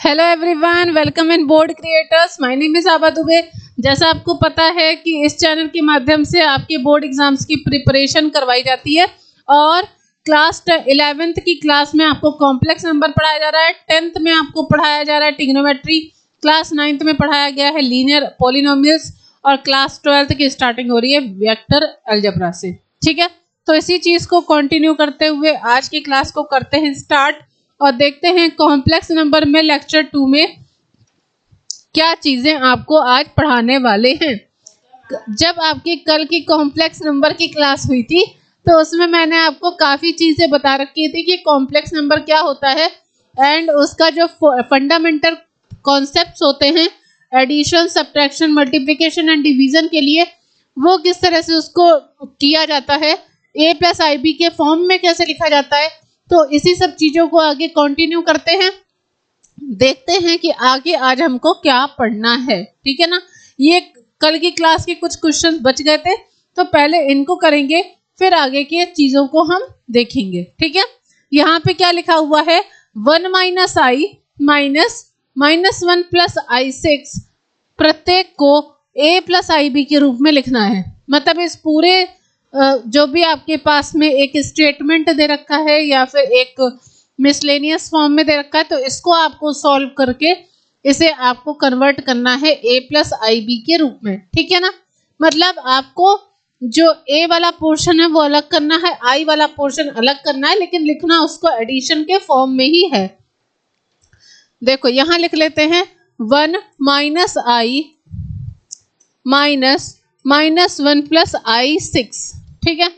Hello everyone, welcome in board creators. My name is आबा दुबे। जैसा आपको पता है कि इस चैनल के माध्यम से आपके बोर्ड एग्जाम्स की प्रिपरेशन करवाई जाती है और क्लास 11th की क्लास में आपको कॉम्प्लेक्स नंबर पढ़ाया जा रहा है, 10th में आपको पढ़ाया जा रहा है ट्रिग्नोमेट्री, क्लास 9th में पढ़ाया गया है लीनियर पॉलिनोमियल्स और क्लास 12th की स्टार्टिंग हो रही है वेक्टर अलजेब्रा से। ठीक है, तो इसी चीज को कंटिन्यू करते हुए आज की क्लास को करते हैं स्टार्ट और देखते हैं कॉम्प्लेक्स नंबर में लेक्चर 2 में क्या चीजें आपको आज पढ़ाने वाले हैं। जब आपकी कल की कॉम्प्लेक्स नंबर की क्लास हुई थी तो उसमें मैंने आपको काफी चीजें बता रखी थी कि कॉम्प्लेक्स नंबर क्या होता है एंड उसका जो फंडामेंटल कॉन्सेप्ट्स होते हैं addition, subtraction, multiplication and division के लिए, वो किस तरह से उसको किया जाता है, a प्लस आई बी के फॉर्म में कैसे लिखा जाता है। तो इसी सब चीजों को आगे कंटिन्यू करते हैं, देखते हैं कि आगे आज हमको क्या पढ़ना है। ठीक है ना, ये कल की क्लास के कुछ क्वेश्चंस बच गए थे तो पहले इनको करेंगे, फिर आगे की चीजों को हम देखेंगे। ठीक है, यहाँ पे क्या लिखा हुआ है, 1 माइनस आई माइनस 1 प्लस आई 6 प्रत्येक को a प्लस आई बी के रूप में लिखना है। मतलब इस पूरे जो भी आपके पास में एक स्टेटमेंट दे रखा है या फिर एक मिसलेनियस फॉर्म में दे रखा है तो इसको आपको सॉल्व करके इसे आपको कन्वर्ट करना है a प्लस आई बी के रूप में। ठीक है ना, मतलब आपको जो a वाला पोर्शन है वो अलग करना है, i वाला पोर्शन अलग करना है, लेकिन लिखना उसको एडिशन के फॉर्म में ही है। देखो यहाँ लिख लेते हैं 1 माइनस आई माइनस 1 प्लस आई 6। ठीक है,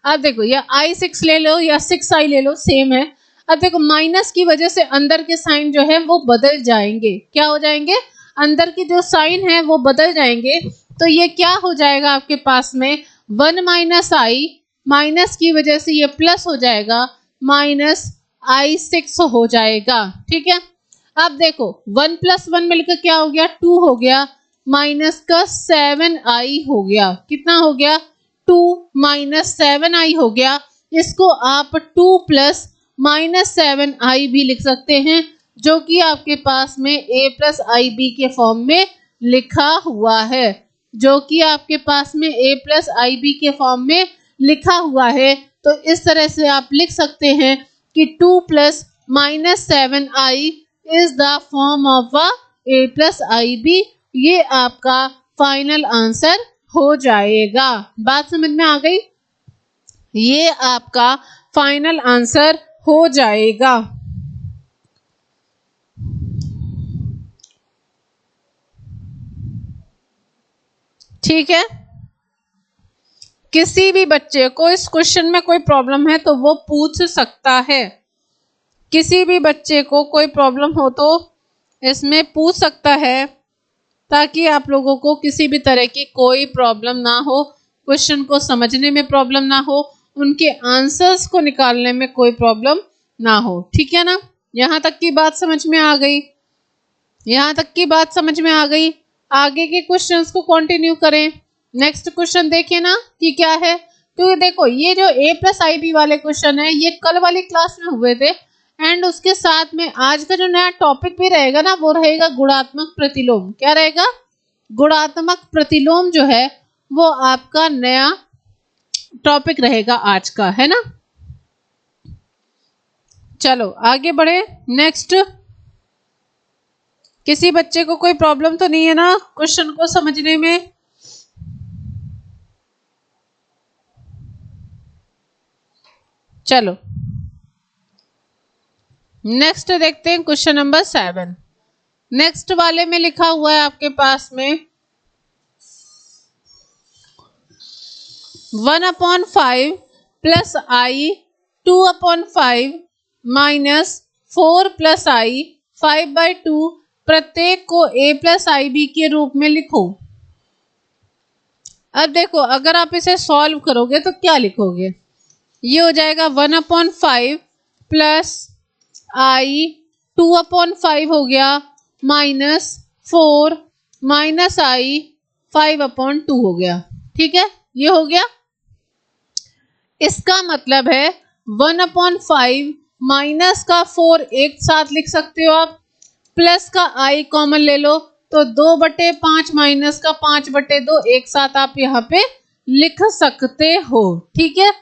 अब देखो या आई 6 ले लो या 6 आई ले लो, सेम है। अब देखो माइनस की वजह से अंदर के साइन जो है वो बदल जाएंगे। क्या हो जाएंगे, अंदर की जो साइन है वो बदल जाएंगे। तो ये क्या हो जाएगा आपके पास में 1 माइनस आई, माइनस की वजह से ये प्लस हो जाएगा, माइनस आई 6 हो जाएगा। ठीक है, अब देखो 1 प्लस 1 मिलकर क्या हो गया, 2 हो गया, माइनस का 7 आई हो गया। कितना हो गया, 2 माइनस 7 आई हो गया। इसको आप 2 प्लस माइनस 7 आई भी लिख सकते हैं, जो कि आपके पास में a प्लस आई बी के फॉर्म में लिखा हुआ है, जो कि आपके पास में a प्लस आई बी के फॉर्म में लिखा हुआ है। तो इस तरह से आप लिख सकते हैं कि 2 plus minus 7 i is the form of a plus i b. ये आपका फाइनल आंसर हो जाएगा। बात समझ में आ गई, ये आपका फाइनल आंसर हो जाएगा। ठीक है, किसी भी बच्चे को इस क्वेश्चन में कोई प्रॉब्लम है तो वो पूछ सकता है। किसी भी बच्चे को कोई प्रॉब्लम हो तो इसमें पूछ सकता है, ताकि आप लोगों को किसी भी तरह की कोई प्रॉब्लम ना हो, क्वेश्चन को समझने में प्रॉब्लम ना हो, उनके आंसर्स को निकालने में कोई प्रॉब्लम ना हो। ठीक है ना, यहाँ तक की बात समझ में आ गई, यहाँ तक की बात समझ में आ गई। आगे के क्वेश्चंस को कंटिन्यू करें। नेक्स्ट क्वेश्चन देखिए ना कि क्या है। तो देखो ये जो a प्लस आई बी वाले क्वेश्चन है ये कल वाली क्लास में हुए थे एंड उसके साथ में आज का जो नया टॉपिक भी रहेगा ना वो रहेगा गुणात्मक प्रतिलोम। क्या रहेगा, गुणात्मक प्रतिलोम जो है वो आपका नया टॉपिक रहेगा आज का, है ना। चलो आगे बढ़े। नेक्स्ट, किसी बच्चे को कोई प्रॉब्लम तो नहीं है ना क्वेश्चन को समझने में। चलो नेक्स्ट देखते हैं क्वेश्चन नंबर 7। नेक्स्ट वाले में लिखा हुआ है आपके पास में 1/5 प्लस आई 2/5 माइनस 4 प्लस आई 5/2 प्रत्येक को a प्लस आई बी के रूप में लिखो। अब देखो अगर आप इसे सॉल्व करोगे तो क्या लिखोगे, ये हो जाएगा 1/5 प्लस आई 2/5 हो गया माइनस 4 माइनस आई 5/2 हो गया। ठीक है, ये हो गया। इसका मतलब है 1/5 माइनस का 4 एक साथ लिख सकते हो आप, प्लस का आई कॉमन ले लो तो 2/5 माइनस का 5/2 एक साथ आप यहाँ पे लिख सकते हो। ठीक है,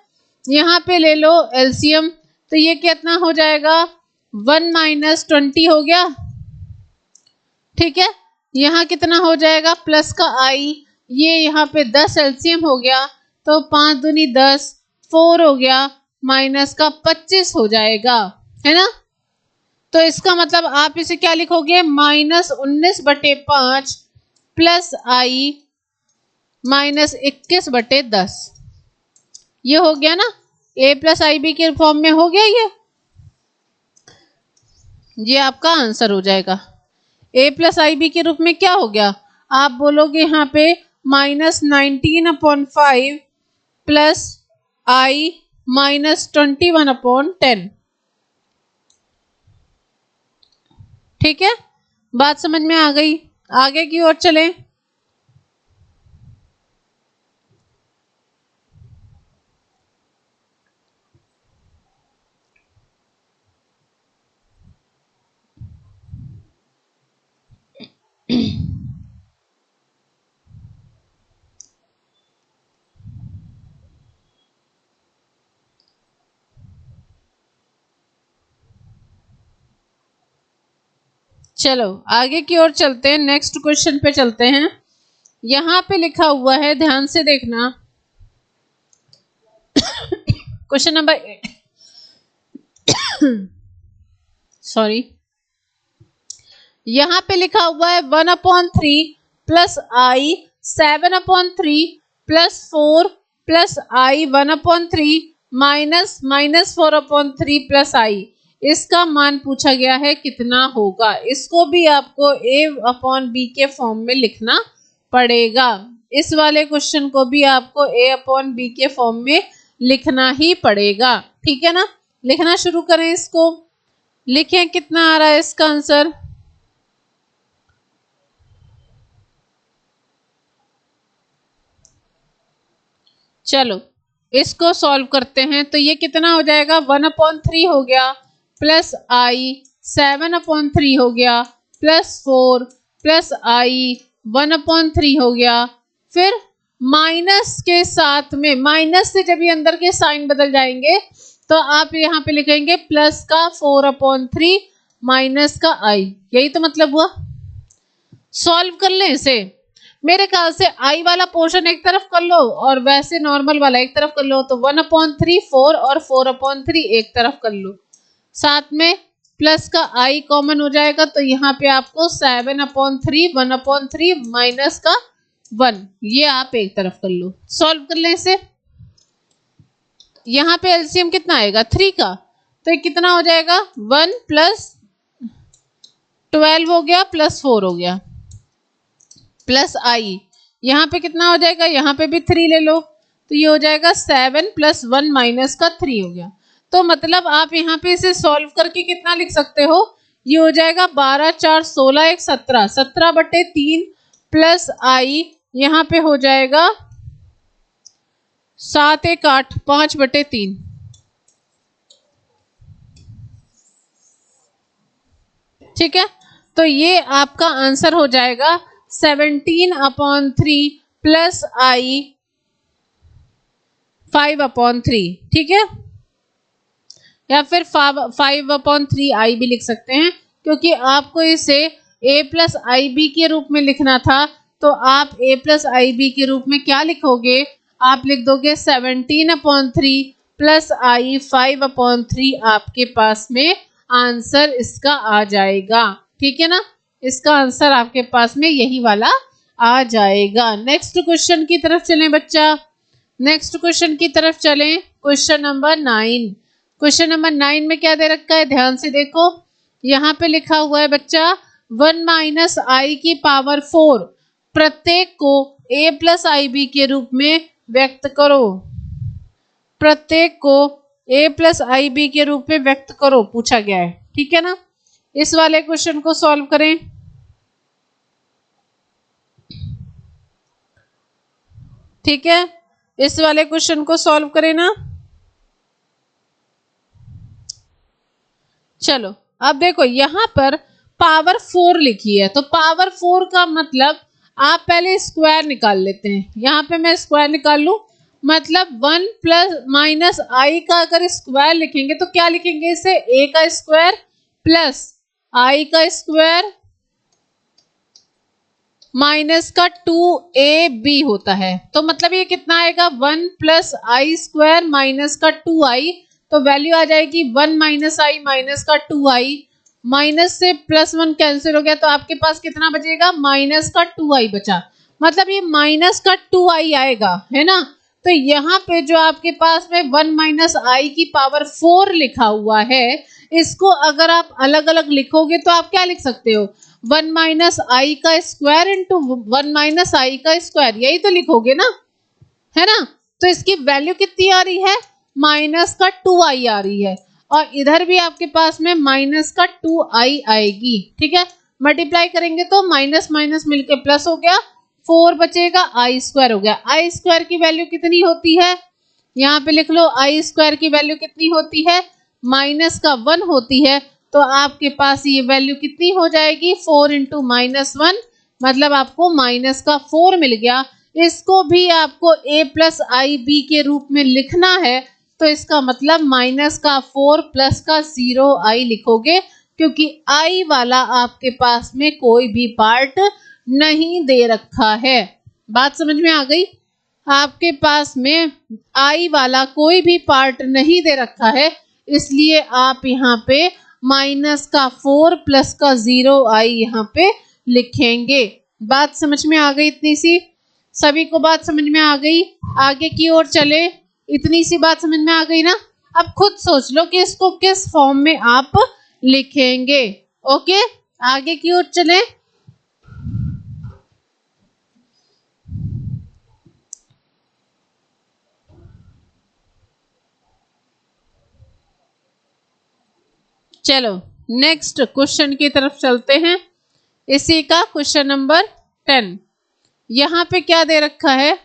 यहाँ पे ले लो एलसीएम, तो ये कितना हो जाएगा 1 - 20 हो गया। ठीक है, यहाँ कितना हो जाएगा प्लस का आई, ये यहाँ पे 10 एलसीएम हो गया तो 5 दूनी 10, 4 हो गया, माइनस का 25 हो जाएगा, है ना। तो इसका मतलब आप इसे क्या लिखोगे -19/5 प्लस आई -21/10। ये हो गया ना, a प्लस आई बी के फॉर्म में हो गया ये आपका आंसर हो जाएगा। a प्लस आई बी के रूप में क्या हो गया, आप बोलोगे यहाँ पे -19/5 प्लस आई -21/10। ठीक है, बात समझ में आ गई। आगे की ओर चलें। चलो आगे की ओर चलते हैं, नेक्स्ट क्वेश्चन पे चलते हैं। यहां पे लिखा हुआ है, ध्यान से देखना, क्वेश्चन नंबर 8 सॉरी, यहां पे लिखा हुआ है 1/3 प्लस आई 7/3 प्लस 4 प्लस आई 1/3 माइनस 4/3 प्लस आई। इसका मान पूछा गया है कितना होगा। इसको भी आपको a/b के फॉर्म में लिखना पड़ेगा। इस वाले क्वेश्चन को भी आपको a/b के फॉर्म में लिखना ही पड़ेगा। ठीक है ना, लिखना शुरू करें इसको। लिखें कितना आ रहा है इसका आंसर। चलो इसको सॉल्व करते हैं, तो ये कितना हो जाएगा 1/3 हो गया प्लस आई 7/3 हो गया प्लस 4 प्लस आई 1/3 हो गया। फिर माइनस के साथ में, माइनस से जब ये अंदर के साइन बदल जाएंगे तो आप यहाँ पे लिखेंगे प्लस का 4/3 माइनस का आई। यही तो मतलब हुआ। सॉल्व कर लें इसे। मेरे ख्याल से आई वाला पोर्शन एक तरफ कर लो और वैसे नॉर्मल वाला एक तरफ कर लो, तो 1/3 4 और 4/3 एक तरफ कर लो, साथ में प्लस का आई कॉमन हो जाएगा, तो यहाँ पे आपको 7/3 1/3 माइनस का 1, ये आप एक तरफ कर लो। सॉल्व कर लें इसे। यहाँ पे एलसीएम कितना आएगा 3 का, तो कितना हो जाएगा 1 + 12 हो गया प्लस 4 हो गया प्लस आई, यहाँ पे कितना हो जाएगा, यहाँ पे भी 3 ले लो, तो ये हो जाएगा 7 + 1 माइनस का 3 हो गया। तो मतलब आप यहाँ पे इसे सॉल्व करके कितना लिख सकते हो, ये हो जाएगा 12 4 16 1 17 17/3 प्लस आई, यहाँ पे हो जाएगा 7 1 8 5/3। ठीक है, तो ये आपका आंसर हो जाएगा 17/3 प्लस आई 5/3। ठीक है, या फिर 5/3 आई भी लिख सकते हैं, क्योंकि आपको इसे a प्लस आई बी के रूप में लिखना था। तो आप a प्लस आई बी के रूप में क्या लिखोगे, आप लिख दोगे 17/3 प्लस आई 5/3। आपके पास में आंसर इसका आ जाएगा। ठीक है ना, इसका आंसर आपके पास में यही वाला आ जाएगा। नेक्स्ट क्वेश्चन की तरफ चलें बच्चा, नेक्स्ट क्वेश्चन की तरफ चलें। Question number 9। क्वेश्चन नंबर 9 में क्या दे रखा है, ध्यान से देखो। यहाँ पे लिखा हुआ है बच्चा 1 - आई की पावर 4 प्रत्येक को a प्लस आई बी के रूप में व्यक्त करो। प्रत्येक को a प्लस आई बी के रूप में व्यक्त करो पूछा गया है। ठीक है ना, इस वाले क्वेश्चन को सॉल्व करें। ठीक है, इस वाले क्वेश्चन को सॉल्व करें ना। चलो अब देखो, यहां पर पावर 4 लिखी है, तो पावर 4 का मतलब आप पहले स्क्वायर निकाल लेते हैं। यहाँ पे मैं स्क्वायर निकाल लूं, मतलब 1 प्लस माइनस आई का अगर स्क्वायर लिखेंगे तो क्या लिखेंगे इसे, ए का स्क्वायर प्लस आई का स्क्वायर माइनस का 2ab होता है। तो मतलब ये कितना आएगा, 1 प्लस आई स्क्वायर माइनस का 2i, तो वैल्यू आ जाएगी 1 माइनस आई माइनस का 2i, माइनस से प्लस 1 कैंसिल हो गया, तो आपके पास कितना बचेगा, माइनस का 2i बचा, मतलब ये माइनस का 2i आएगा, है ना। तो यहाँ पे जो आपके पास में 1 माइनस आई की पावर 4 लिखा हुआ है, इसको अगर आप अलग अलग लिखोगे तो आप क्या लिख सकते हो, 1 माइनस आई का स्क्वायर इंटू 1 माइनस आई का स्क्वायर, यही तो लिखोगे ना, है ना। तो इसकी वैल्यू कितनी आ रही है, माइनस का 2i आ रही है, और इधर भी आपके पास में माइनस का 2i आएगी, ठीक है। मल्टीप्लाई करेंगे तो माइनस माइनस मिलके प्लस हो गया, 4 बचेगा, आई स्क्वायर हो गया। आई स्क्वायर की वैल्यू कितनी होती है, यहाँ पे लिख लो, आई स्क्वायर की वैल्यू कितनी होती है, माइनस का 1 होती है, तो आपके पास ये वैल्यू कितनी हो जाएगी, 4 इंटू माइनस 1, मतलब आपको माइनस का 4 मिल गया। इसको भी आपको a प्लस आई बी के रूप में लिखना है, तो इसका मतलब माइनस का 4 प्लस का 0i लिखोगे, क्योंकि i वाला आपके पास में कोई भी पार्ट नहीं दे रखा है। बात समझ में आ गई, आपके पास में i वाला कोई भी पार्ट नहीं दे रखा है, इसलिए आप यहाँ पे माइनस का 4 प्लस का 0i यहाँ पे लिखेंगे। बात समझ में आ गई, इतनी सी सभी को बात समझ में आ गई। आगे की ओर चले, इतनी सी बात समझ में आ गई ना। अब खुद सोच लो कि इसको किस फॉर्म में आप लिखेंगे। ओके, आगे की ओर चलें। चलो नेक्स्ट क्वेश्चन की तरफ चलते हैं। इसी का क्वेश्चन नंबर 10। यहाँ पे क्या दे रखा है,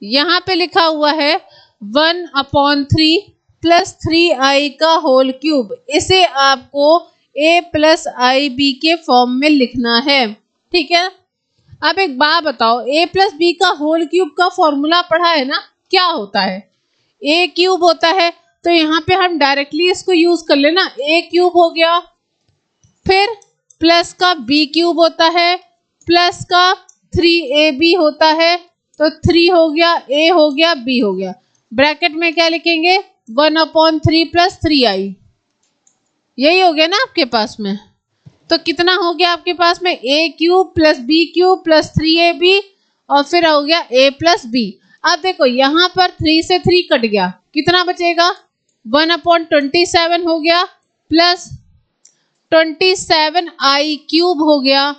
यहाँ पे लिखा हुआ है 1/3 प्लस 3i का होल क्यूब। इसे आपको a प्लस आई बी के फॉर्म में लिखना है, ठीक है। अब एक बात बताओ, a प्लस बी का होल क्यूब का फॉर्मूला पढ़ा है ना, क्या होता है, a क्यूब होता है, तो यहाँ पे हम डायरेक्टली इसको यूज कर लेना, a क्यूब हो गया, फिर प्लस का b क्यूब होता है, प्लस का 3ab होता है, तो 3 हो गया, a हो गया, b हो गया। ब्रैकेट में क्या लिखेंगे, 1/3 प्लस 3i, यही हो गया ना आपके पास में। तो कितना हो गया आपके पास में, a cube plus b cube plus 3ab, और फिर हो गया a प्लस b। अब देखो यहाँ पर 3 से 3 कट गया, कितना बचेगा, 1/27 हो गया, प्लस 27i क्यूब हो गया,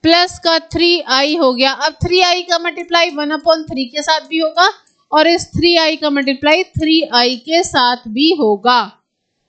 प्लस का 3i हो गया। अब 3i का मल्टीप्लाई 1/3 के साथ भी होगा, और इस 3i का मल्टीप्लाई 3i के साथ भी होगा।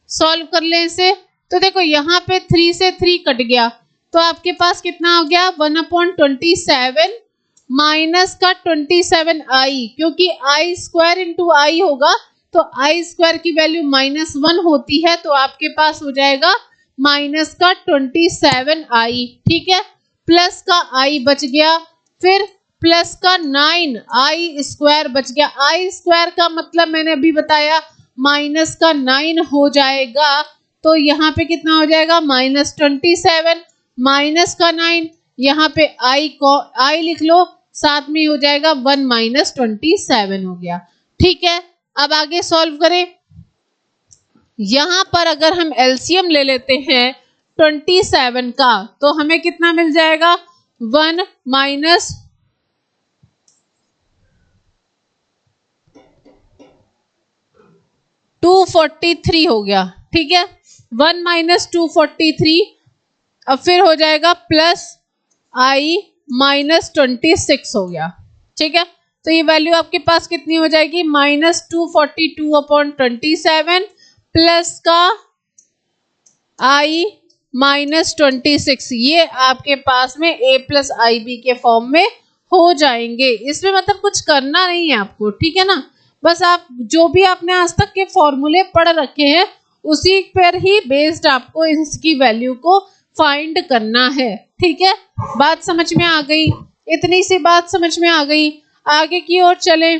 सॉल्व कर ले इसे, तो देखो यहाँ पे 3 से 3 कट गया, तो आपके पास कितना हो गया, 1/27 माइनस का 27i, क्योंकि i स्क्वायर इंटू आई होगा, तो i स्क्वायर की वैल्यू -1 होती है, तो आपके पास हो जाएगा माइनस का 27i, ठीक है। प्लस का i बच गया, फिर प्लस का 9i स्क्वायर बच गया। i स्क्वायर का मतलब मैंने अभी बताया माइनस का 9 हो जाएगा, तो यहाँ पे कितना हो जाएगा, -27 माइनस का 9, यहाँ पे i लिख लो, साथ में हो जाएगा 1 - 27 हो गया, ठीक है। अब आगे सॉल्व करें। यहाँ पर अगर हम एलसीएम ले लेते हैं 27 का, तो हमें कितना मिल जाएगा, 1 - 243 हो गया, ठीक है। 1 - 243, अब फिर हो जाएगा प्लस i -26 हो गया, ठीक है। तो ये वैल्यू आपके पास कितनी हो जाएगी, -242/27 प्लस का i -26, ये आपके पास में a प्लस आई बी के फॉर्म में हो जाएंगे। इसमें मतलब कुछ करना नहीं है आपको, ठीक है ना। बस आप जो भी आपने आज तक के फॉर्मूले पढ़ रखे हैं उसी पर ही बेस्ड आपको इसकी वैल्यू को फाइंड करना है। ठीक है, बात समझ में आ गई? इतनी सी बात समझ में आ गई। आगे की ओर चलें।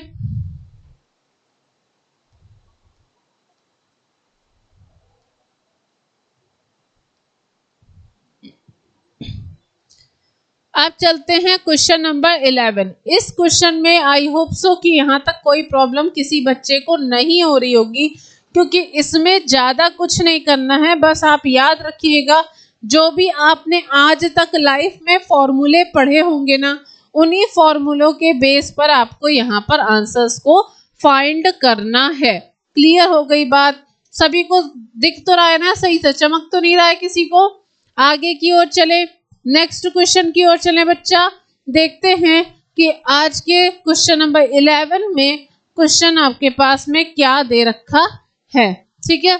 अब चलते हैं क्वेश्चन नंबर 11। इस क्वेश्चन में आई होप सो कि यहाँ तक कोई प्रॉब्लम किसी बच्चे को नहीं हो रही होगी, क्योंकि इसमें ज़्यादा कुछ नहीं करना है। बस आप याद रखिएगा जो भी आपने आज तक लाइफ में फॉर्मूले पढ़े होंगे ना, उन्हीं फॉर्मूलों के बेस पर आपको यहाँ पर आंसर्स को फाइंड करना है। क्लियर हो गई बात? सभी को दिख तो रहा है ना सही से? चमक तो नहीं रहा है किसी को? आगे की ओर चले, नेक्स्ट क्वेश्चन की ओर चलें बच्चा। देखते हैं कि आज के क्वेश्चन नंबर 11 में क्वेश्चन आपके पास में क्या दे रखा है। ठीक है,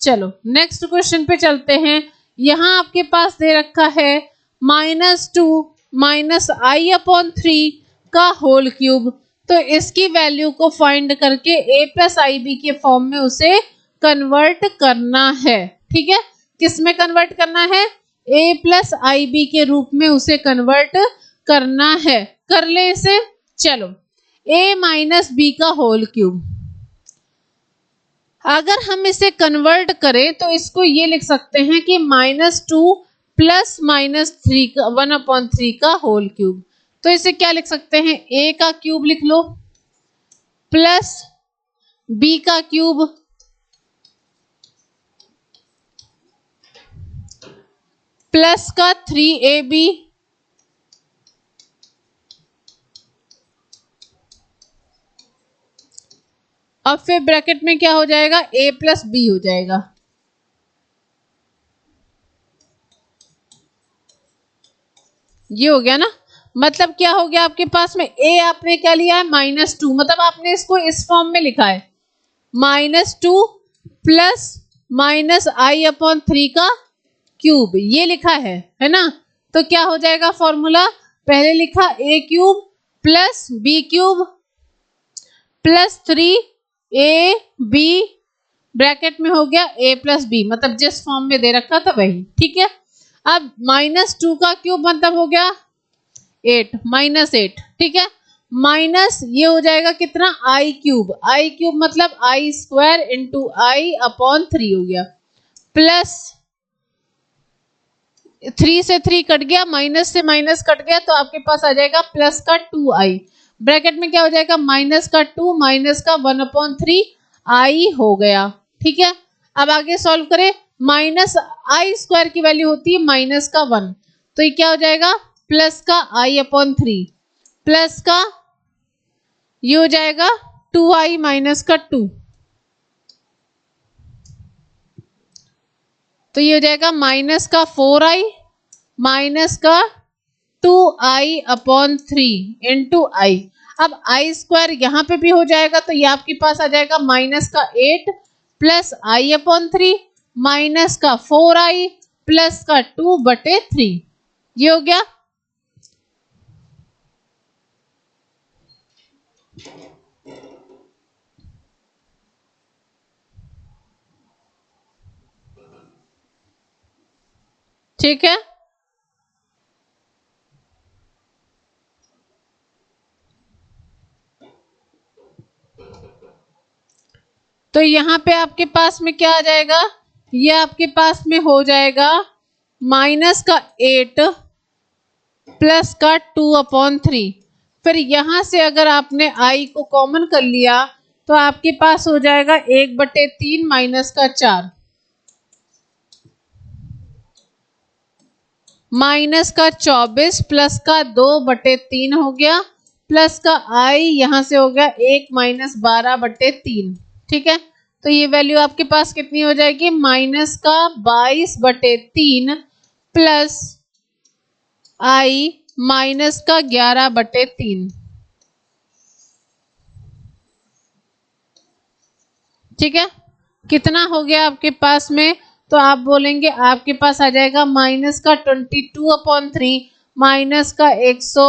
चलो नेक्स्ट क्वेश्चन पे चलते हैं। यहाँ आपके पास दे रखा है -2 - i/3 का होल क्यूब। तो इसकी वैल्यू को फाइंड करके a + ib के फॉर्म में उसे कन्वर्ट करना है। ठीक है, किस में कन्वर्ट करना है? a + ib के रूप में उसे कन्वर्ट करना है। कर ले इसे। चलो, a - b का होल क्यूब। अगर हम इसे कन्वर्ट करें तो इसको ये लिख सकते हैं कि -2 + -3 का 1/3 का होल क्यूब। तो इसे क्या लिख सकते हैं? a का क्यूब लिख लो प्लस b का क्यूब प्लस का 3ab और फिर ब्रैकेट में क्या हो जाएगा? a + b हो जाएगा। ये हो गया ना? मतलब क्या हो गया आपके पास में? a आपने क्या लिया है? -2, मतलब आपने इसको इस फॉर्म में लिखा है -2 + -i/3 का क्यूब, ये लिखा है ना? तो क्या हो जाएगा फॉर्मूला? पहले लिखा a³ + b³ + 3ab ब्रैकेट में हो गया a + b, मतलब जिस फॉर्म में दे रखा था वही। ठीक है, अब -2 का क्यूब मतलब हो गया 8 -8। ठीक है, माइनस ये हो जाएगा कितना? i³ मतलब i² × i/3 हो गया, प्लस 3 से 3 कट गया, माइनस से माइनस कट गया, तो आपके पास आ जाएगा प्लस का 2i। ब्रैकेट में क्या हो जाएगा? -2 -1/3 i हो गया। ठीक है, अब आगे सॉल्व करें। -i² की वैल्यू होती है -1, तो ये क्या हो जाएगा? प्लस का i/3 प्लस का ये हो जाएगा 2i - 2, तो ये हो जाएगा माइनस का 4i माइनस का 2i/3 × i। अब i² यहाँ पे भी हो जाएगा, तो ये आपके पास आ जाएगा -8 प्लस i/3 माइनस का 4i प्लस का 2/3। ये हो गया। ठीक है, तो यहाँ पे आपके पास में क्या आ जाएगा? ये आपके पास में हो जाएगा -8 प्लस का 2/3। फिर यहाँ से अगर आपने i को कॉमन कर लिया तो आपके पास हो जाएगा 1/3 माइनस का 4 माइनस का 24 प्लस का 2/3 हो गया, प्लस का i यहाँ से हो गया 1 - 12/3। ठीक है, तो ये वैल्यू आपके पास कितनी हो जाएगी? माइनस का 22/3 प्लस i माइनस का 11/3। ठीक है, कितना हो गया आपके पास में? तो आप बोलेंगे आपके पास आ जाएगा माइनस का 22/3 माइनस का 100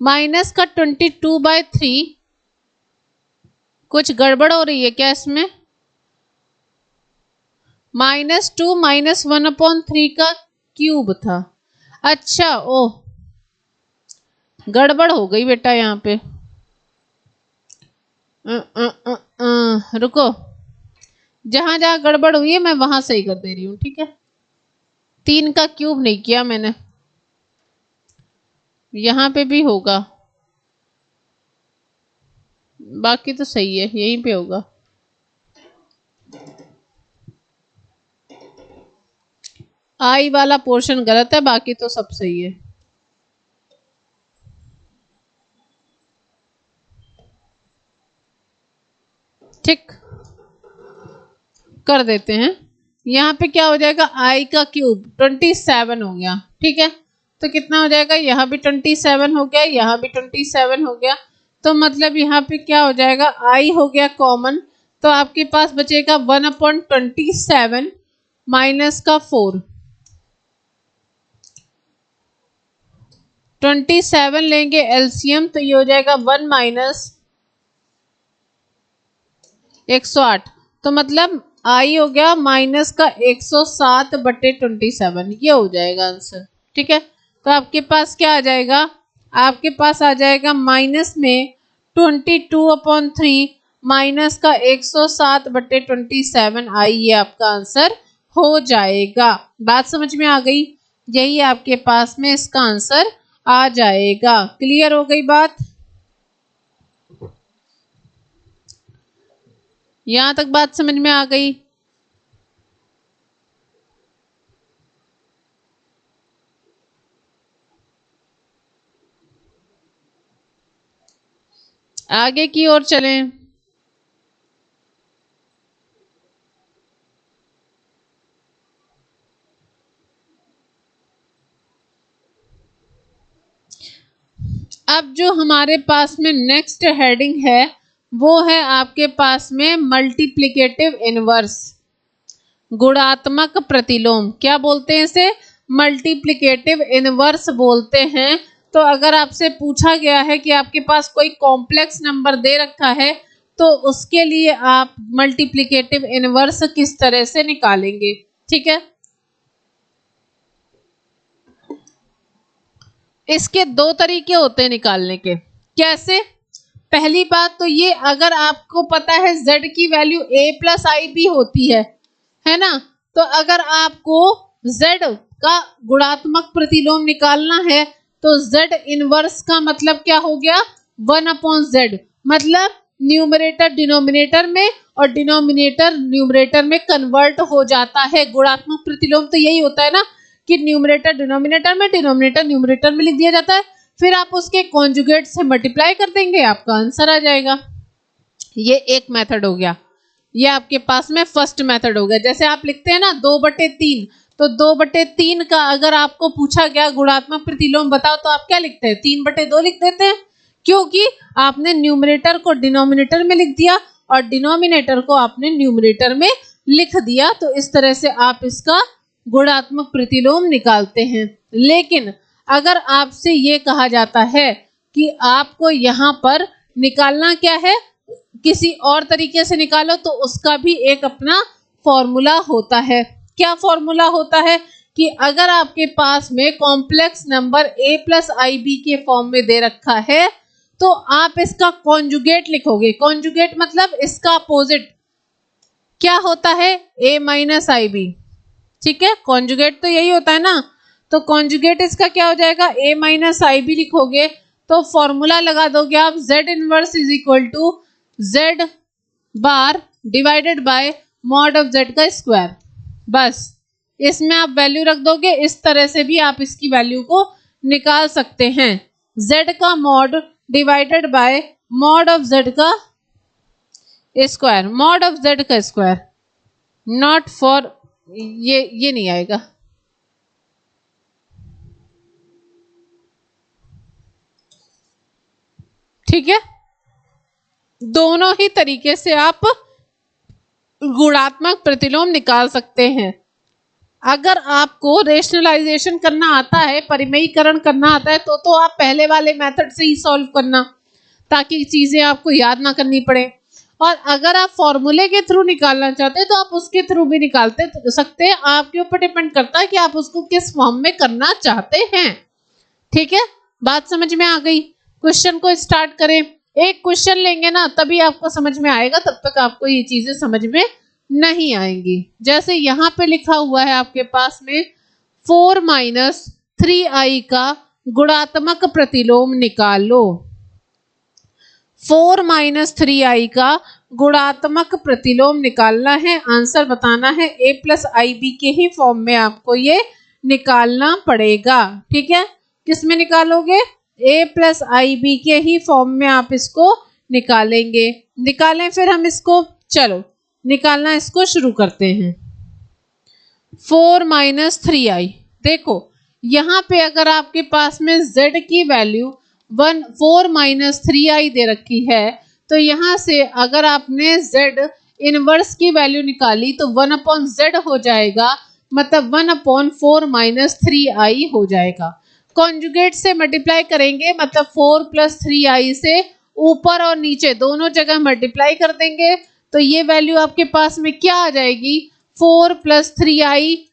माइनस का 22/3 कुछ गड़बड़ हो रही है क्या इसमें? -2 -1/3 का क्यूब था। अच्छा, ओह गड़बड़ हो गई बेटा यहाँ पे। रुको, जहां जहां गड़बड़ हुई है मैं वहां सही कर दे रही हूँ, ठीक है। 3 का क्यूब नहीं किया मैंने, यहाँ पे भी होगा, बाकी तो सही है, यहीं पे होगा। आई वाला पोर्शन गलत है, बाकी तो सब सही है। ठीक कर देते हैं। यहाँ पे क्या हो जाएगा, आई का क्यूब 27 हो गया, ठीक है। तो कितना हो जाएगा, यहाँ भी 27 हो गया, यहाँ भी 27 हो गया। तो मतलब यहाँ पे क्या हो जाएगा, आई हो गया कॉमन, तो आपके पास बचेगा 1/27 माइनस का 4। 27 लेंगे एलसीएम, तो ये हो जाएगा 1 माइनस 108। तो मतलब आई हो गया माइनस का 107/27, ये हो जाएगा आंसर, ठीक है। तो आपके पास क्या आ जाएगा, आपके पास आ जाएगा माइनस में 22/3 माइनस का 107/27 आई, ये आपका आंसर हो जाएगा। बात समझ में आ गई? यही आपके पास में इसका आंसर आ जाएगा। क्लियर हो गई बात? यहां तक बात समझ में आ गई? आगे की ओर चलें। अब जो हमारे पास में नेक्स्ट हेडिंग है वो है आपके पास में मल्टीप्लिकेटिव इनवर्स, गुणात्मक प्रतिलोम। क्या बोलते हैं इसे? मल्टीप्लिकेटिव इनवर्स बोलते हैं। तो अगर आपसे पूछा गया है कि आपके पास कोई कॉम्प्लेक्स नंबर दे रखा है तो उसके लिए आप मल्टीप्लिकेटिव इनवर्स किस तरह से निकालेंगे, ठीक है। इसके 2 तरीके होते हैं निकालने के। कैसे? पहली बात तो ये, अगर आपको पता है z की वैल्यू a + ib होती है ना, तो अगर आपको z का गुणात्मक प्रतिलोम निकालना है तो z इनवर्स का मतलब क्या हो गया, 1/z। मतलब न्यूमरेटर डिनोमिनेटर में और डिनोमिनेटर न्यूमरेटर में कन्वर्ट हो जाता है। गुणात्मक प्रतिलोम तो यही होता है ना कि न्यूमरेटर डिनोमिनेटर में, डिनोमिनेटर न्यूमरेटर में लिख दिया जाता है, फिर आप उसके कॉन्जुगेट से मल्टीप्लाई कर देंगे, आपका आंसर आ जाएगा। ये एक मेथड हो गया, ये आपके पास में फर्स्ट मेथड हो गया। जैसे आप लिखते हैं ना 2/3, तो 2/3 का अगर आपको पूछा गया गुणात्मक प्रतिलोम बताओ तो आप क्या लिखते हैं, 3/2 लिख देते हैं, क्योंकि आपने न्यूमरेटर को डिनोमिनेटर में लिख दिया और डिनोमिनेटर को आपने न्यूमरेटर में लिख दिया। तो इस तरह से आप इसका गुणात्मक प्रतिलोम निकालते हैं। लेकिन अगर आपसे ये कहा जाता है कि आपको यहाँ पर निकालना क्या है, किसी और तरीके से निकालो, तो उसका भी एक अपना फॉर्मूला होता है। क्या फॉर्मूला होता है कि अगर आपके पास में कॉम्प्लेक्स नंबर a + ib के फॉर्म में दे रखा है तो आप इसका कॉन्जुगेट लिखोगे। कॉन्जुगेट मतलब इसका अपोजिट क्या होता है, a - ib, ठीक है। कॉन्जुगेट तो यही होता है ना, तो कॉन्जुगेट इसका क्या हो जाएगा, a - ib लिखोगे तो फॉर्मूला लगा दोगे आप, z inverse = z bar divided by mod of z का स्क्वायर। बस इसमें आप वैल्यू रख दोगे, इस तरह से भी आप इसकी वैल्यू को निकाल सकते हैं। z का mod divided by mod of z का स्क्वायर, मॉड ऑफ z का स्क्वायर, नॉट फॉर ये नहीं आएगा, ठीक है। दोनों ही तरीके से आप गुणात्मक प्रतिलोम निकाल सकते हैं। अगर आपको रेशनलाइजेशन करना आता है, परिमेयीकरण करना आता है, तो आप पहले वाले मेथड से ही सॉल्व करना, ताकि चीजें आपको याद ना करनी पड़े। और अगर आप फॉर्मूले के थ्रू निकालना चाहते हैं तो आप उसके थ्रू भी निकालते सकते हैं, आपके ऊपर डिपेंड करता है कि आप उसको किस फॉर्म में करना चाहते हैं। ठीक है, बात समझ में आ गई। क्वेश्चन को स्टार्ट करें। एक क्वेश्चन लेंगे ना तभी आपको समझ में आएगा, तब तक आपको ये चीजें समझ में नहीं आएंगी। जैसे यहाँ पे लिखा हुआ है आपके पास में 4 माइनस 3i का गुणात्मक प्रतिलोम निकालो। 4 माइनस 3i का गुणात्मक प्रतिलोम निकालना है, आंसर बताना है। a प्लस आई बी के ही फॉर्म में आपको ये निकालना पड़ेगा। ठीक है, किस में निकालोगे? a प्लस आई बी के ही फॉर्म में आप इसको निकालेंगे। निकालें फिर हम इसको, चलो निकालना इसको शुरू करते हैं। 4 माइनस 3i, देखो यहाँ पे अगर आपके पास में z की वैल्यू 4 माइनस 3i दे रखी है, तो यहाँ से अगर आपने z इनवर्स की वैल्यू निकाली तो 1/z हो जाएगा, मतलब 1/4 माइनस 3i हो जाएगा। कॉन्जुगेट से मल्टीप्लाई करेंगे, मतलब 4 प्लस 3i से ऊपर और नीचे दोनों जगह मल्टीप्लाई कर देंगे, तो ये वैल्यू आपके पास में क्या आ जाएगी? 4 प्लस 3i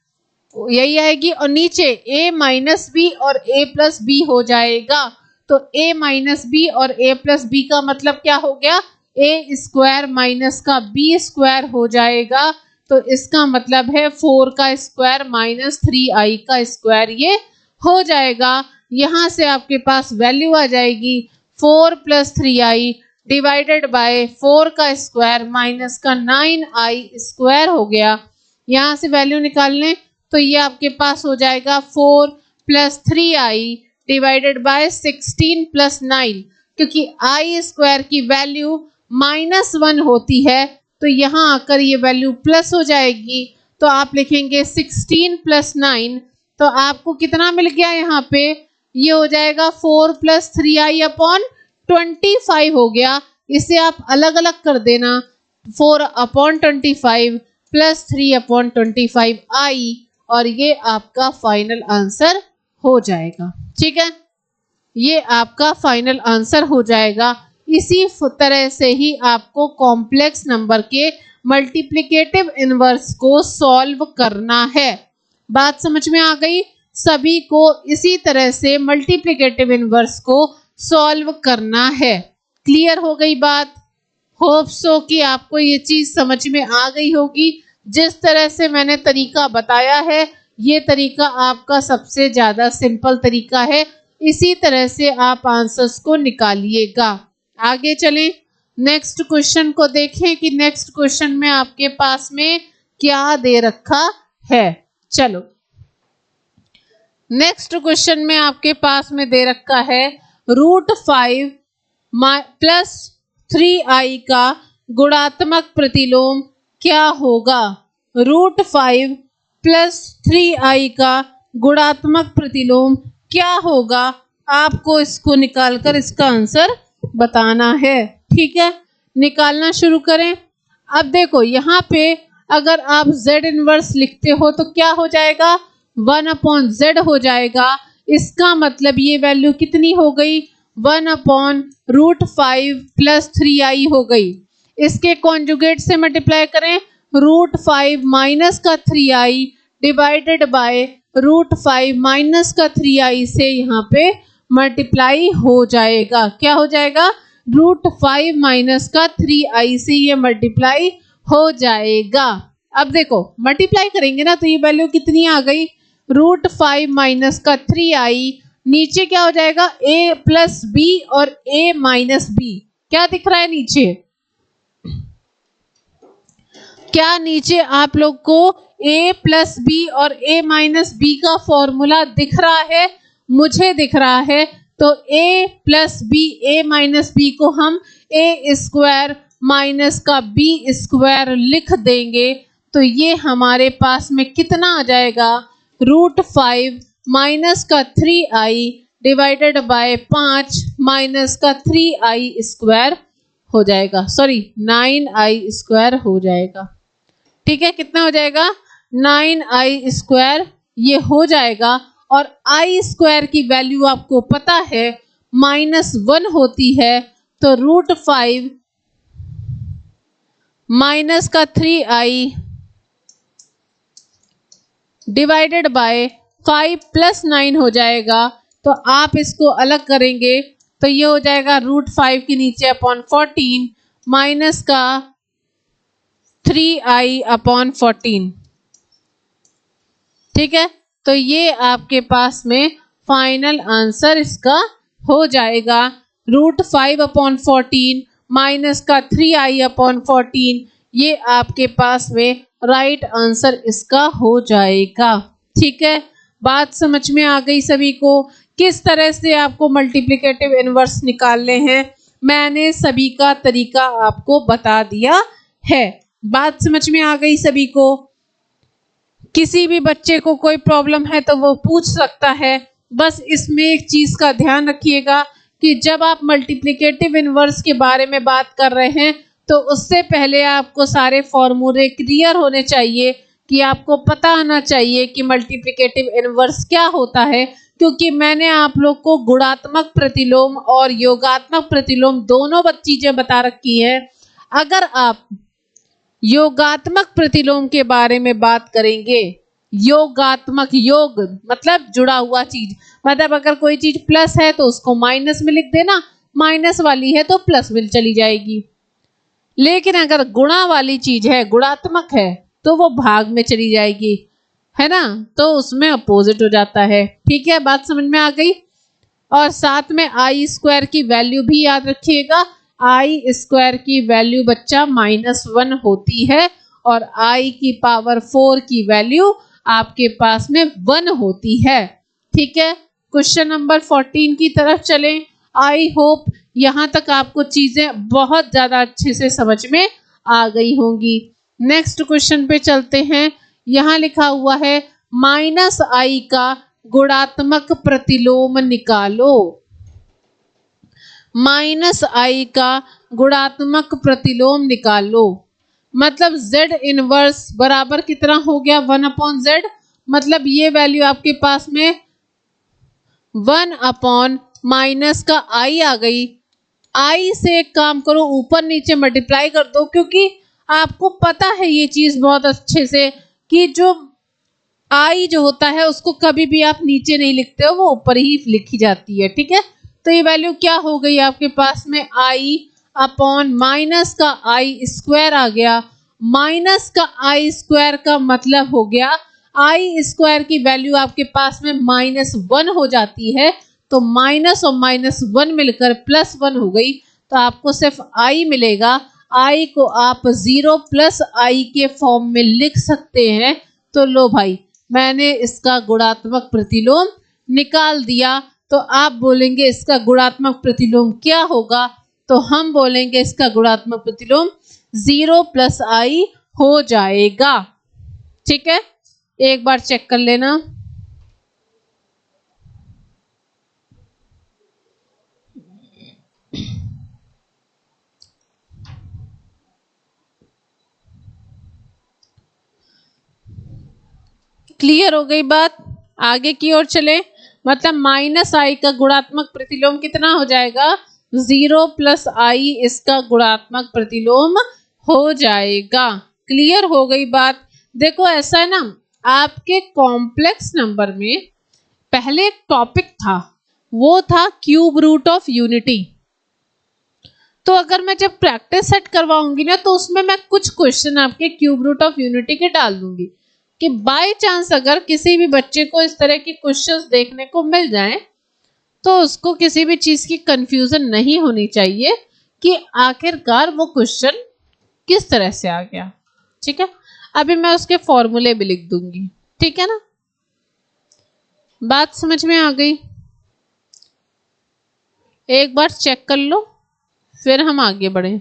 यही आएगी, और नीचे a माइनस बी और a प्लस बी हो जाएगा। तो a माइनस बी और a प्लस बी का मतलब क्या हो गया? a स्क्वायर माइनस का b स्क्वायर हो जाएगा। तो इसका मतलब है 4 का स्क्वायर माइनस 3i का स्क्वायर ये हो जाएगा। यहाँ से आपके पास वैल्यू आ जाएगी 4 प्लस 3i डिवाइडेड बाय 4 का स्क्वायर माइनस का 9i स्क्वायर हो गया। यहाँ से वैल्यू निकाल लें तो ये आपके पास हो जाएगा 4 plus 3i divided by 16 plus 9, क्योंकि i स्क्वायर की वैल्यू -1 होती है, तो यहाँ आकर ये वैल्यू प्लस हो जाएगी। तो आप लिखेंगे 16 प्लस 9, तो आपको कितना मिल गया यहाँ पे? ये हो जाएगा 4 प्लस 3i अपॉन 25 हो गया। इसे आप अलग अलग कर देना, 4 अपॉन 25 प्लस 3 अपॉन 25i, और ये आपका फाइनल आंसर हो जाएगा। ठीक है, ये आपका फाइनल आंसर हो जाएगा। इसी तरह से ही आपको कॉम्प्लेक्स नंबर के मल्टीप्लिकेटिव इनवर्स को सॉल्व करना है। बात समझ में आ गई? सभी को इसी तरह से मल्टीप्लिकेटिव इनवर्स को सॉल्व करना है। क्लियर हो गई बात? होप सो कि आपको ये चीज समझ में आ गई होगी। जिस तरह से मैंने तरीका बताया है, ये तरीका आपका सबसे ज़्यादा सिंपल तरीका है। इसी तरह से आप आंसर्स को निकालिएगा। आगे चलें, नेक्स्ट क्वेश्चन को देखें कि नेक्स्ट क्वेश्चन में आपके पास में क्या दे रखा है। चलो, नेक्स्ट क्वेश्चन में आपके पास में दे रखा है √5 प्लस 3i का गुणात्मक प्रतिलोम क्या होगा? √5 प्लस 3i का गुणात्मक प्रतिलोम क्या होगा? आपको इसको निकालकर इसका आंसर बताना है। ठीक है, निकालना शुरू करें। अब देखो यहाँ पे अगर आप z इनवर्स लिखते हो तो क्या हो जाएगा? 1/z हो जाएगा। इसका मतलब ये वैल्यू कितनी हो गई? 1/√5 प्लस 3i हो गई। इसके कॉन्जुगेट से मल्टीप्लाई करें, √5 माइनस का 3i डिवाइडेड बाय √5 माइनस का 3i से यहाँ पे मल्टीप्लाई हो जाएगा। क्या हो जाएगा? √5 माइनस का 3i से ये मल्टीप्लाई हो जाएगा। अब देखो मल्टीप्लाई करेंगे ना तो ये वैल्यू कितनी आ गई? √5 माइनस का 3i, नीचे क्या हो जाएगा? a प्लस बी और a माइनस बी। क्या दिख रहा है नीचे? क्या नीचे आप लोग को a प्लस बी और a माइनस बी का फॉर्मूला दिख रहा है? मुझे दिख रहा है। तो a plus b a minus b को हम a स्क्वायर माइनस का b स्क्वायर लिख देंगे, तो ये हमारे पास में कितना आ जाएगा? √5 माइनस का 3i डिवाइडेड बाय 5 माइनस का 3i स्क्वायर हो जाएगा, सॉरी 9i स्क्वायर हो जाएगा। ठीक है, कितना हो जाएगा? 9i स्क्वायर ये हो जाएगा। और i स्क्वायर की वैल्यू आपको पता है -1 होती है, तो √5 माइनस का 3i डिवाइडेड बाय 5 प्लस 9 हो जाएगा। तो आप इसको अलग करेंगे तो ये हो जाएगा √5 के नीचे अपॉन 14 माइनस का 3i अपॉन 14। ठीक है, तो ये आपके पास में फाइनल आंसर इसका हो जाएगा √5 अपॉन 14 माइनस का 3i अपॉन 14। ये आपके पास में राइट आंसर इसका हो जाएगा। ठीक है, बात समझ में आ गई सभी को? किस तरह से आपको मल्टीप्लिकेटिव इनवर्स निकालने हैं मैंने सभी का तरीका आपको बता दिया है। बात समझ में आ गई सभी को? किसी भी बच्चे को कोई प्रॉब्लम है तो वो पूछ सकता है। बस इसमें एक चीज का ध्यान रखिएगा कि जब आप मल्टीप्लिकेटिव इनवर्स के बारे में बात कर रहे हैं तो उससे पहले आपको सारे फॉर्मूले क्लियर होने चाहिए, कि आपको पता होना चाहिए कि मल्टीप्लिकेटिव इनवर्स क्या होता है। क्योंकि मैंने आप लोग को गुणात्मक प्रतिलोम और योगात्मक प्रतिलोम दोनों चीजें बता रखी है। अगर आप योगात्मक प्रतिलोम के बारे में बात करेंगे, योगात्मक, योग मतलब जुड़ा हुआ चीज, मतलब अगर कोई चीज प्लस है तो उसको माइनस में लिख देना, माइनस वाली है तो प्लस में चली जाएगी। लेकिन अगर गुणा वाली चीज है, गुणात्मक है, तो वो भाग में चली जाएगी, है ना, तो उसमें अपोजिट हो जाता है। ठीक है, बात समझ में आ गई? और साथ में आई स्क्वायर की वैल्यू भी याद रखिएगा। आई स्क्वायर की वैल्यू बच्चा -1 होती है और आई की पावर 4 की वैल्यू आपके पास में 1 होती है। ठीक है, क्वेश्चन नंबर 14 की तरफ चलें। आई होप यहाँ तक आपको चीजें बहुत ज्यादा अच्छे से समझ में आ गई होंगी। नेक्स्ट क्वेश्चन पे चलते हैं। यहाँ लिखा हुआ है -i का गुणात्मक प्रतिलोम निकालो। -i का गुणात्मक प्रतिलोम निकालो मतलब z इनवर्स बराबर कितना हो गया 1/z। मतलब ये वैल्यू आपके पास में 1 अपॉन माइनस का i आ गई। i से एक काम करो, ऊपर नीचे मल्टीप्लाई कर दो, क्योंकि आपको पता है ये चीज बहुत अच्छे से कि जो आई जो होता है उसको कभी भी आप नीचे नहीं लिखते हो, वो ऊपर ही लिखी जाती है। ठीक है, तो ये वैल्यू क्या हो गई आपके पास में आई अपॉन माइनस का आई स्क्वायर आ गया। माइनस का आई स्क्वायर का मतलब हो गया आई स्क्वायर की वैल्यू आपके पास में -1 हो जाती है, तो माइनस और -1 मिलकर +1 हो गई, तो आपको सिर्फ आई मिलेगा। आई को आप 0 + i के फॉर्म में लिख सकते हैं। तो लो भाई, मैंने इसका गुणात्मक प्रतिलोम निकाल दिया। तो आप बोलेंगे इसका गुणात्मक प्रतिलोम क्या होगा? तो हम बोलेंगे इसका गुणात्मक प्रतिलोम 0 + i हो जाएगा। ठीक है, एक बार चेक कर लेना। क्लियर हो गई बात? आगे की ओर चले। मतलब -i का गुणात्मक प्रतिलोम कितना हो जाएगा? 0 + i इसका गुणात्मक प्रतिलोम हो जाएगा। क्लियर हो गई बात? देखो ऐसा है ना, आपके कॉम्प्लेक्स नंबर में पहले एक टॉपिक था, वो था क्यूब रूट ऑफ यूनिटी। तो अगर मैं जब प्रैक्टिस सेट करवाऊंगी ना, तो उसमें मैं कुछ क्वेश्चन आपके क्यूब रूट ऑफ यूनिटी के डाल दूंगी, कि बाय चांस अगर किसी भी बच्चे को इस तरह के क्वेश्चंस देखने को मिल जाएं, तो उसको किसी भी चीज की कंफ्यूजन नहीं होनी चाहिए कि आखिरकार वो क्वेश्चन किस तरह से आ गया। ठीक है, अभी मैं उसके फॉर्मूले भी लिख दूंगी। ठीक है ना, बात समझ में आ गई? एक बार चेक कर लो, फिर हम आगे बढ़े।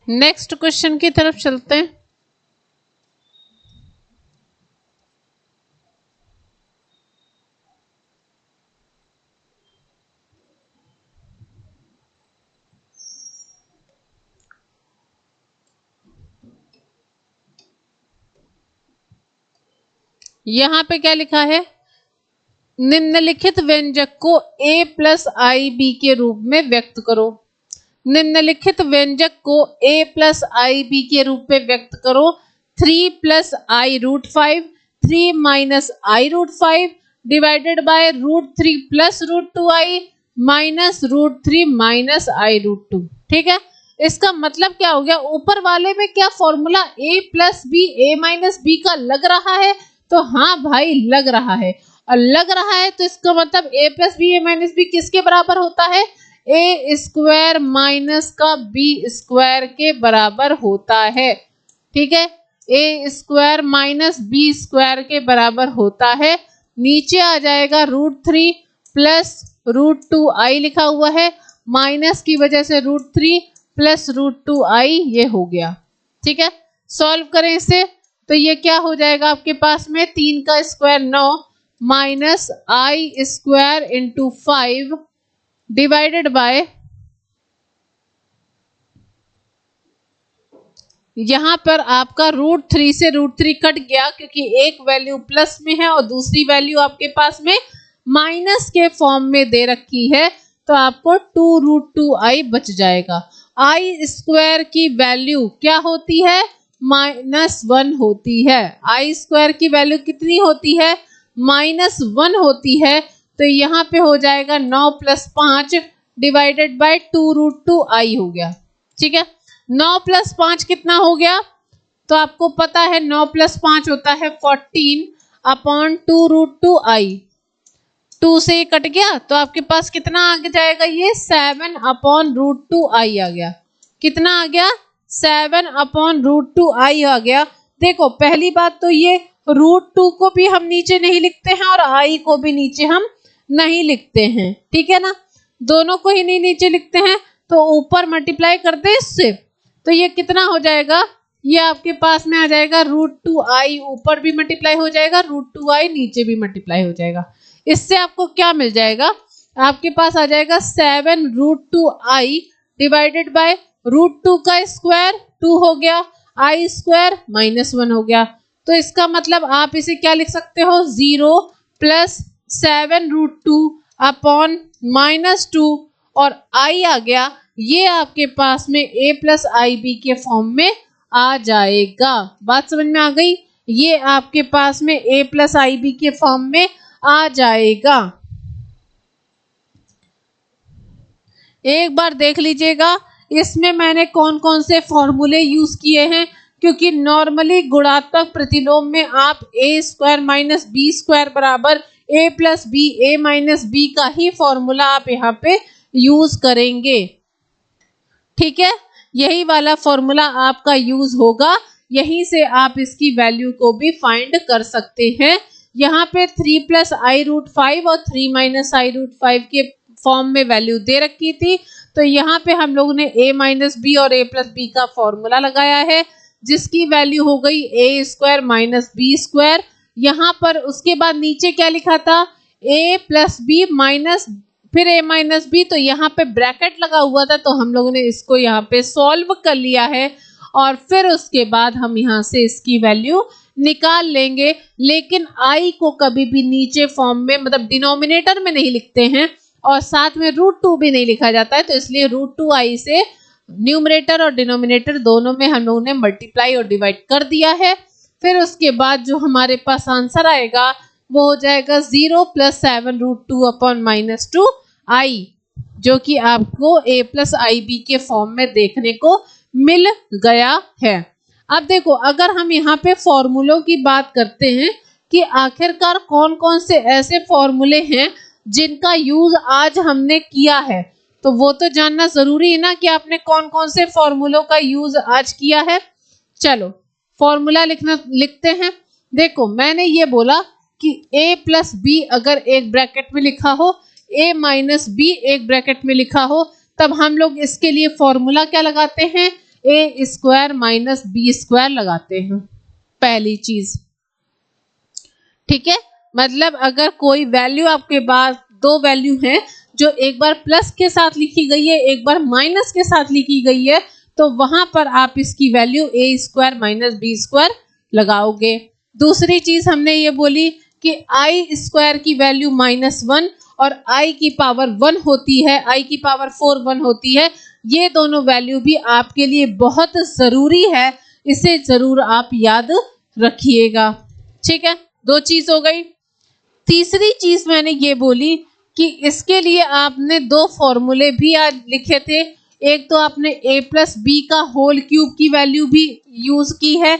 नेक्स्ट क्वेश्चन की तरफ चलते हैं। यहाँ पे क्या लिखा है, निम्नलिखित व्यंजक को a प्लस आई बी के रूप में व्यक्त करो। निम्नलिखित व्यंजक को a प्लस आई बी के रूप में व्यक्त करो। 3 plus i root 5, 3 minus i root 5 divided by root 3 plus root 2 i minus root 3 minus i root 2। ठीक है, इसका मतलब क्या हो गया, ऊपर वाले में क्या formula a plus b a minus b का लग रहा है, तो हाँ भाई लग रहा है, और लग रहा है तो इसका मतलब a plus b a minus b किसके बराबर होता है, a स्क्वायर माइनस का b स्क्वायर के बराबर होता है। ठीक है, a square minus b square के बराबर होता है। नीचे आ जाएगा रूट 3 प्लस रूट 2 आई लिखा हुआ है, माइनस की वजह से रूट 3 प्लस रूट 2 आई ये हो गया। ठीक है, सॉल्व करें इसे तो ये क्या हो जाएगा आपके पास में, 3 का स्क्वायर 9 माइनस आई स्क्वायर इंटू 5 डिवाइडेड बाय, यहां पर आपका रूट 3 से रूट 3 कट गया क्योंकि एक वैल्यू प्लस में है और दूसरी वैल्यू आपके पास में माइनस के फॉर्म में दे रखी है, तो आपको 2 रूट 2 आई बच जाएगा। आई स्क्वायर की वैल्यू क्या होती है, -1 होती है। आई स्क्वायर की वैल्यू कितनी होती है, -1 होती है। तो यहाँ पे हो जाएगा 9 प्लस 5 डिवाइडेड बाय 2 रूट 2 आई हो गया। ठीक है, 9 प्लस 5 कितना हो गया, तो आपको पता है 9 प्लस 5 होता है 14 अपॉन 2 रूट 2 आई। 2 से ये कट गया तो आपके पास कितना आ जाएगा, ये 7 अपॉन रूट 2 आई आ गया। कितना आ गया, 7 अपॉन रूट 2 आई आ गया। देखो पहली बात तो ये रूट 2 को भी हम नीचे नहीं लिखते हैं और आई को भी नीचे हम नहीं लिखते हैं। ठीक है ना, दोनों को ही नहीं नीचे लिखते हैं, तो ऊपर मल्टीप्लाई करते हैं इससे, तो ये कितना हो जाएगा, ये आपके पास में आ जाएगा रूट 2 आई ऊपर भी मल्टीप्लाई हो जाएगा, रूट 2 आई नीचे भी मल्टीप्लाई हो जाएगा। इससे आपको क्या मिल जाएगा, आपके पास आ जाएगा 7 root 2 i divided by root 2 का स्क्वायर 2 हो गया, आई स्क्वायर -1 हो गया। तो इसका मतलब आप इसे क्या लिख सकते हो, 0 प्लस 7 रूट 2 अपॉन -2 और आई आ गया, ये आपके पास में a प्लस आई बी के फॉर्म में आ जाएगा। बात समझ में आ गई, ये आपके पास में a प्लस आई बी के फॉर्म में आ जाएगा। एक बार देख लीजिएगा इसमें मैंने कौन कौन से फॉर्मूले यूज किए हैं, क्योंकि नॉर्मली गुणात्मक प्रतिलोम में आप a square minus b square बराबर a plus b a minus b का ही फॉर्मूला आप यहाँ पे यूज करेंगे। ठीक है, यही वाला फॉर्मूला आपका यूज होगा, यहीं से आप इसकी वैल्यू को भी फाइंड कर सकते हैं। यहाँ पे 3 प्लस आई रूट 5 और 3 माइनस आई रूट 5 के फॉर्म में वैल्यू दे रखी थी, तो यहाँ पे हम लोगों ने a माइनस बी और a प्लस बी का फॉर्मूला लगाया है, जिसकी वैल्यू हो गई a square minus b square. यहाँ पर उसके बाद नीचे क्या लिखा था, a प्लस बी माइनस फिर a माइनस बी, तो यहाँ पे ब्रैकेट लगा हुआ था, तो हम लोगों ने इसको यहाँ पे सॉल्व कर लिया है और फिर उसके बाद हम यहाँ से इसकी वैल्यू निकाल लेंगे। लेकिन i को कभी भी नीचे फॉर्म में मतलब डिनोमिनेटर में नहीं लिखते हैं और साथ में रूट 2 भी नहीं लिखा जाता है, तो इसलिए रूट 2 आई से न्यूमरेटर और डिनोमिनेटर दोनों में हम लोगों ने मल्टीप्लाई और डिवाइड कर दिया है। फिर उसके बाद जो हमारे पास आंसर आएगा वो हो जाएगा 0 प्लस 7 रूट 2 अपॉन -2 आई, जो कि आपको a प्लस आई बी के फॉर्म में देखने को मिल गया है। अब देखो अगर हम यहाँ पे फॉर्मूलों की बात करते हैं कि आखिरकार कौन कौन से ऐसे फॉर्मूले हैं जिनका यूज आज हमने किया है, तो वो तो जानना जरूरी है ना कि आपने कौन कौन से फॉर्मूलों का यूज आज किया है। चलो फॉर्मूला लिखते हैं। देखो मैंने ये बोला कि a प्लस बी अगर एक ब्रैकेट में लिखा हो, a माइनस बी एक ब्रैकेट में लिखा हो, तब हम लोग इसके लिए फॉर्मूला क्या लगाते हैं, ए स्क्वायर माइनस बी स्क्वायर लगाते हैं, पहली चीज। ठीक है, मतलब अगर कोई वैल्यू आपके पास, दो वैल्यू है जो एक बार प्लस के साथ लिखी गई है, एक बार माइनस के साथ लिखी गई है, तो वहां पर आप इसकी वैल्यू ए स्क्वायर माइनस बी स्क्वायर लगाओगे। दूसरी चीज हमने ये बोली कि आई स्क्वायर की वैल्यू -1 और आई की पावर 1 होती है, आई की पावर 4 1 होती है। ये दोनों वैल्यू भी आपके लिए बहुत जरूरी है, इसे जरूर आप याद रखिएगा। ठीक है, दो चीज हो गई। तीसरी चीज मैंने ये बोली कि इसके लिए आपने दो फॉर्मूले भी आज लिखे थे। एक तो आपने a प्लस बी का होल क्यूब की वैल्यू भी यूज की है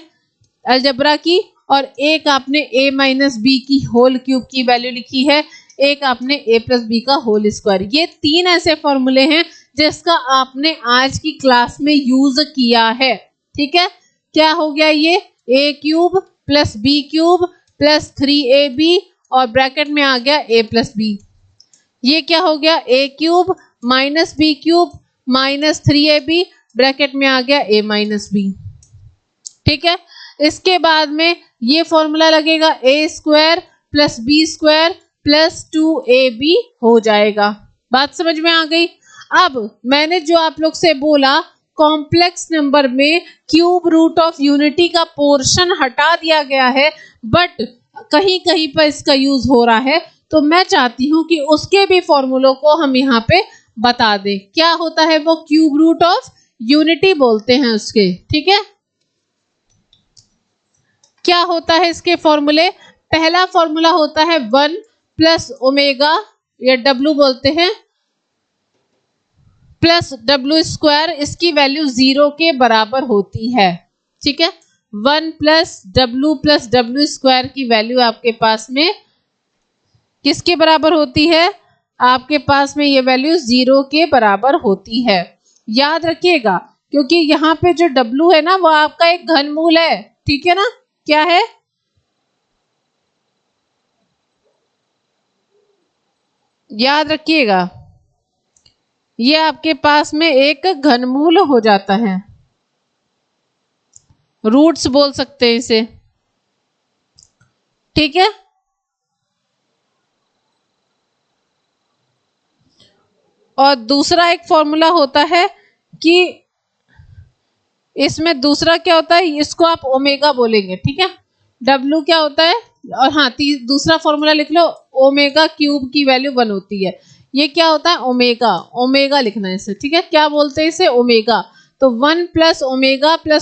अलजेब्रा की, और एक आपने a माइनस बी की होल क्यूब की वैल्यू लिखी है, एक आपने a प्लस बी का होल स्क्वायर। ये तीन ऐसे फॉर्मूले हैं जिसका आपने आज की क्लास में यूज किया है। ठीक है, क्या हो गया ये, a cube plus b cube plus 3ab और ब्रैकेट में आ गया a प्लस बी। ये क्या हो गया, a cube minus b cube minus 3ab bracket में आ गया a माइनस बी। ठीक है, इसके बाद में ये फॉर्मूला लगेगा a square plus b square plus 2ab हो जाएगा। बात समझ में आ गई। अब मैंने जो आप लोग से बोला कॉम्प्लेक्स नंबर में क्यूब रूट ऑफ यूनिटी का पोर्शन हटा दिया गया है, बट कहीं कहीं पर इसका यूज हो रहा है, तो मैं चाहती हूं कि उसके भी फॉर्मूलों को हम यहाँ पे बता दें। क्या होता है वो, क्यूब रूट ऑफ यूनिटी बोलते हैं उसके। ठीक है, क्या होता है इसके फॉर्मूले, पहला फॉर्मूला होता है 1 प्लस ओमेगा या W बोलते हैं प्लस W स्क्वायर, इसकी वैल्यू 0 के बराबर होती है। ठीक है, 1 प्लस W स्क्वायर की वैल्यू आपके पास में किसके बराबर होती है, आपके पास में ये वैल्यू 0 के बराबर होती है। याद रखिएगा, क्योंकि यहाँ पे जो W है ना वो आपका एक घनमूल है। ठीक है ना, क्या है, याद रखिएगा, ये आपके पास में एक घनमूल हो जाता है, रूट्स बोल सकते हैं इसे। ठीक है, और दूसरा एक फॉर्मूला होता है कि इसमें दूसरा क्या होता है, इसको आप ओमेगा बोलेंगे। ठीक है, W क्या होता है, और हाँ दूसरा फॉर्मूला लिख लो, ओमेगा क्यूब की वैल्यू 1 होती है। ये क्या होता है, ओमेगा, ओमेगा लिखना है इसे। ठीक है, क्या बोलते हैं इसे, ओमेगा। तो 1 प्लस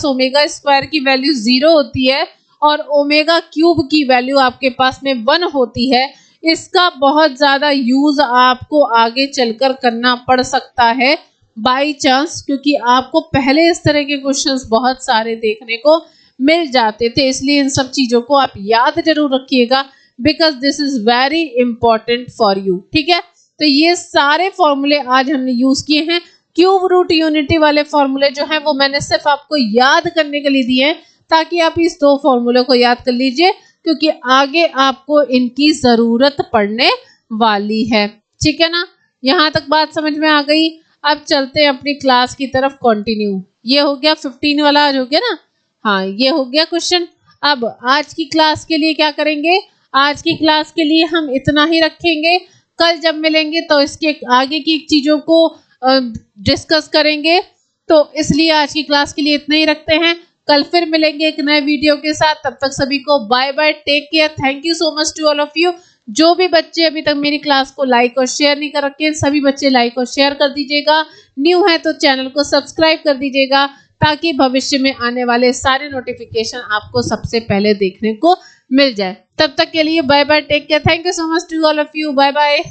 ओमेगा स्क्वायर की वैल्यू 0 होती है और ओमेगा क्यूब की वैल्यू आपके पास में 1 होती है। इसका बहुत ज्यादा यूज आपको आगे चलकर करना पड़ सकता है बाई चांस, क्योंकि आपको पहले इस तरह के क्वेश्चंस बहुत सारे देखने को मिल जाते थे, इसलिए इन सब चीजों को आप याद जरूर रखिएगा, because this is very important for you. ठीक है, तो ये सारे फॉर्मूले आज हमने यूज किए हैं। क्यूब रूट यूनिटी वाले फॉर्मूले जो हैं वो मैंने सिर्फ आपको याद करने के लिए दिए हैं, ताकि आप इस दो फॉर्मूले को याद कर लीजिए, क्योंकि आगे आपको इनकी जरूरत पड़ने वाली है। ठीक है ना, यहाँ तक बात समझ में आ गई। अब चलते हैं अपनी क्लास की तरफ कंटिन्यू। ये हो गया 15 वाला, आज हो गया ना, हाँ ये हो गया क्वेश्चन। अब आज की क्लास के लिए क्या करेंगे, आज की क्लास के लिए हम इतना ही रखेंगे। कल जब मिलेंगे तो इसके आगे की चीजों को डिस्कस करेंगे, तो इसलिए आज की क्लास के लिए इतना ही रखते हैं। कल फिर मिलेंगे एक नए वीडियो के साथ, तब तक सभी को bye bye, take care, thank you so much to all of you. जो भी बच्चे अभी तक मेरी क्लास को लाइक और शेयर नहीं कर रखे, सभी बच्चे लाइक और शेयर कर दीजिएगा। न्यू है तो चैनल को सब्सक्राइब कर दीजिएगा, ताकि भविष्य में आने वाले सारे नोटिफिकेशन आपको सबसे पहले देखने को मिल जाए। तब तक के लिए bye bye, take care, thank you so much to all of you, bye bye.